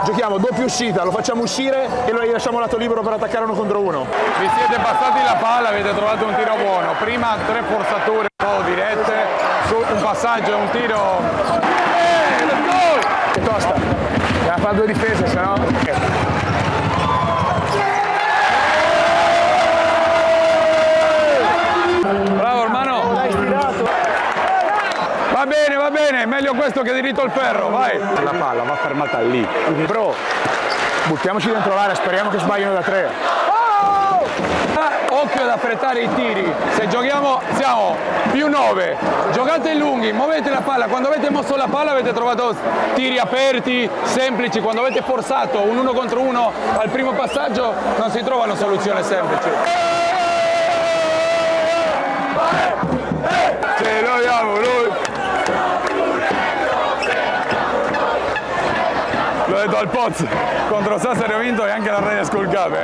Giochiamo doppia uscita, lo facciamo uscire e lo lasciamo lato libero per attaccare uno contro uno. Vi siete passati la palla, avete trovato un tiro buono. Prima 3 forzature un po' dirette, su un passaggio e un tiro. Let's go! Che tosta. Deve fare 2 difese, se no. Bravo hermano! L'hai stirato. Va bene, meglio questo che diritto al ferro, vai! La palla va fermata lì. Bro, buttiamoci dentro l'area, speriamo che sbagliano da 3. Occhio ad affrettare i tiri, se giochiamo siamo più 9, giocate lunghi, muovete la palla, quando avete mosso la palla avete trovato tiri aperti, semplici, quando avete forzato un 1 contro 1 al primo passaggio non si trovano soluzioni semplici. Ce lo diamo lui! L'ho detto al Poz, contro Sassari ho vinto e anche la Reina School Cup.